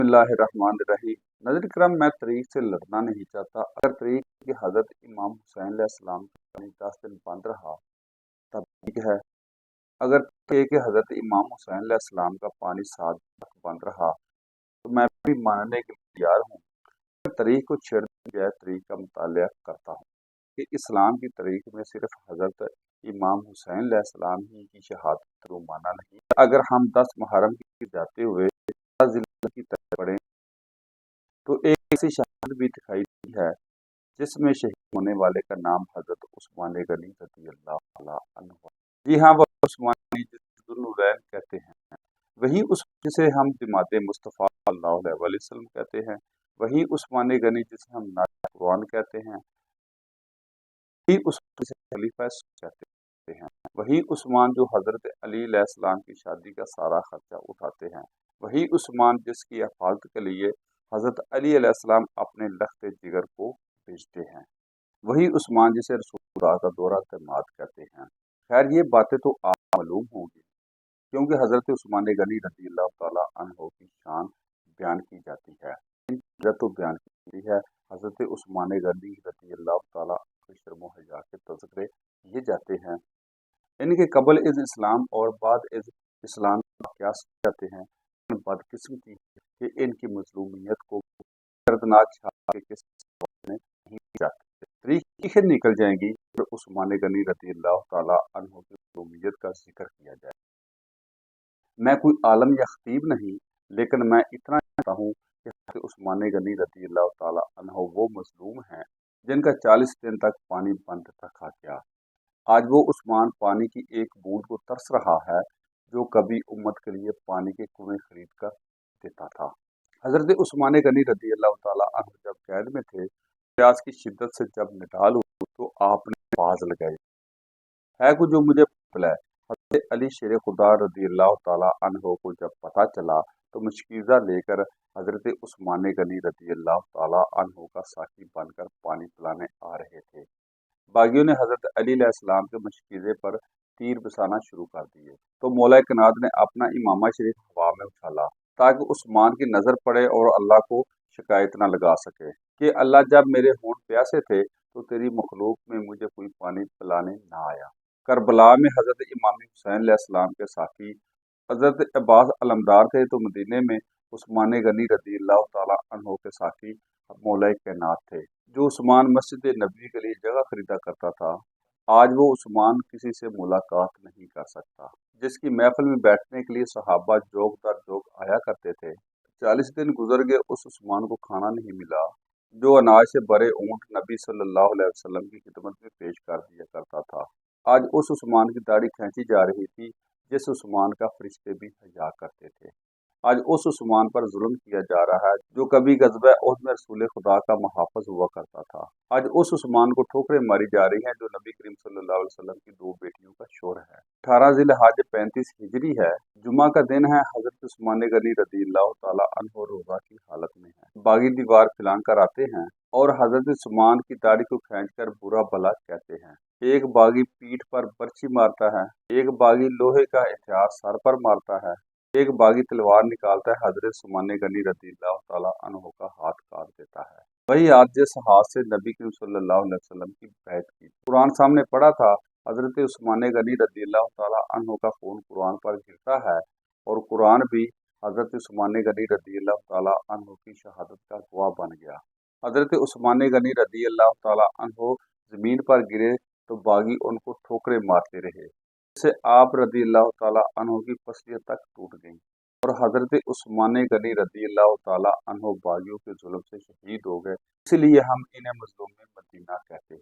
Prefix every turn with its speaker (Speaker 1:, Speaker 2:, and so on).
Speaker 1: बिस्मिल्लाहिर्रहमानिर्रहीम। नज़र करम, मैं तरीक से लड़ना नहीं चाहता। अगर तरीक कि हज़रत इमाम हुसैन अलैहिस्सलाम का 10 दिन बंद रहा तब ठीक है। अगर कि हज़रत इमाम हुसैन अलैहिस्सलाम का पानी 7 दिन तक बंद रहा तो मैं भी मानने के लिए तैयार हूँ। तरीक को छेड़ दिया तरीक का मुताला करता हूँ कि इस्लाम की तरीक में सिर्फ हज़रत इमाम हुसैन अलैहिस्सलाम ही की शहादत को माना नहीं। अगर हम 10 मुहर्रम की जाते हुए जिले की तरफ पढ़ें तो एक ऐसी शहादत भी दिखाई दी है जिसमें शहीद होने वाले का नाम हजरत उस्मान गनी रज़ी अल्लाह तआला अन्हु। जी हाँ, वह उस्मान गनी जिसे ज़ुन्नुरैन कहते हैं, वही उस जिसे हम दिमाद मुस्तफ़ा सल्लल्लाहु अलैहि वसल्लम कहते हैं, वही उस्मान गनी जिसे हम नाज़िल कुरान कहते हैं, वही उस जिसे खलीफा कहते हैं, वही उस्मान जो हजरत अली अलैहिस्सलाम की शादी का सारा खर्चा उठाते हैं, वही उस्मान जिसकी हिफाजत के लिए हजरत अली अलैहिस्सलाम अपने लख्त जिगर को भेजते हैं, वही उस्मान जिसे रसूलुल्लाह का दोहरा दामाद कहते हैं। खैर, ये बातें तो आप मालूम होंगी क्योंकि हजरत उस्मान गनी रज़ी अल्लाह तआला अन्हु की शान बयान की जाती है, तो बयान की है। हजरत उस्मान गनी रज़ी अल्लाह तआला के शर्म हया के तज़किरे किए जाते हैं। इनके कबल इज़ इस्लाम और बाद इज़ इस्लाम क्या जाते हैं। बदकिस्मती कि इनकी मजलूमियत को दर्दनाक छाप के सामने नहीं जाते। तारीखें निकल जाएंगी तो उस्मान गनी रज़ी अल्लाह तआला अन्हु की मजलूमियत का जिक्र किया जाए। मैं कोई आलम या खतीब नहीं, लेकिन मैं इतना जानता हूँ कि उस्मान गनी रज़ी अल्लाह तआला अन्हु वो मजलूम हैं जिनका 40 दिन तक पानी बंद रखा गया। आज वो उस्मान पानी की एक बूंद को तरस रहा है जो कभी उम्मत के लिए पानी के कुएं खरीद कर देता था। हजरत उस्मान गनी रज़ी अल्लाह तआला अन्हु जब कैद में थे, प्यास की शिद्दत से जब निढाल हुई तो आपने आवाज लगाई, है कुछ जो मुझे बुलाए। हजरत अली शेर खुदा रज़ी अल्लाह तआला अन्हु को जब पता चला तो मुशकीज़ा लेकर हजरत उस्मान गनी रज़ी अल्लाह तआला अन्हु का साकी बनकर पानी पिलाने आ रहे थे। बागियों ने हजरत अली अलैहिस्सलाम के मशकीज़े पर तीर बसाना शुरू कर दिए तो मौला कायनात ने अपना इमामा शरीफ हवा में उछाला ताकि उस्मान की नज़र पड़े और अल्लाह को शिकायत न लगा सके कि अल्लाह, जब मेरे होंठ प्यासे थे तो तेरी मखलूक में मुझे कोई पानी पिलाने ना आया। करबला में हजरत इमाम हुसैन अलैहिस्सलाम के साथी हजरत अब्बास अलमदार थे तो मदीने में उस्मान गनी रज़ी अल्लाह तआला अन्हु के साथी मौला कायनात थे। जो उस्मान मस्जिद नबवी के लिए जगह खरीदा करता था, आज वो उस्मान किसी से मुलाकात नहीं कर सकता। जिसकी महफिल में बैठने के लिए सहाबा जोग दर जोग आया करते थे, 40 दिन गुजर गए, उस उस्मान को खाना नहीं मिला जो अनाज से भरे ऊंट नबी सल्लल्लाहु अलैहि वसल्लम की खिदमत में पेश कर दिया करता था। आज उस उस्मान की दाढ़ी खींची जा रही थी जिस उस्मान का फरिश्ते भी हया करते थे। आज उस उस्मान पर जुल्म किया जा रहा है जो कभी गज़वा उहद में रसूल खुदा का मुहाफ़िज़ हुआ करता था। आज उस उस्मान को ठोकरें मारी जा रही हैं जो नबी करीम सल्लल्लाहु अलैहि वसल्लम की 2 बेटियों का शोहर है। 18 ज़िलहज 35 हिजरी है, जुमा का दिन है। हजरत उस्मान गनी रज़ी अल्लाह तआला अन्हु रोज़ा की हालत में है, बागी दीवार फैलान कर आते हैं और हजरत उस्मान की दाढ़ी को खींचकर बुरा भला कहते हैं। एक बागी पीठ पर बर्छी मारता है, एक बागी लोहे का हथियार सर पर मारता है, एक बागी तलवार निकालता है, हजरत उस्मान गनी रज़ी अल्लाह तआला अन्हु का हाथ काट देता है। वही हाथ जिस हाथ से नबी करीम सल्लल्लाहु अलैहि वसल्लम की बैत की। कुरान सामने पड़ा था, हजरत उस्मान गनी रज़ी अल्लाह तआला अन्हु का खून कुरान पर गिरता है और कुरान भी हजरत उस्मान गनी रज़ी अल्लाह तआला अन्हु की शहादत का गवाह बन गया। हजरत उस्मान गनी रज़ी अल्लाह तआला अन्हु जमीन पर गिरे तो बागी उनको ठोकरें मारते रहे, जिससे आप रज़ी अल्लाह तआला अन्हु की पसलियां तक टूट गईं और हजरत उस्मान गनी रज़ी अल्लाह तआला अन्हु बागियों के जुल्म से शहीद हो गए। इसलिए हम इन्हें मजलूम मदीना कहते हैं।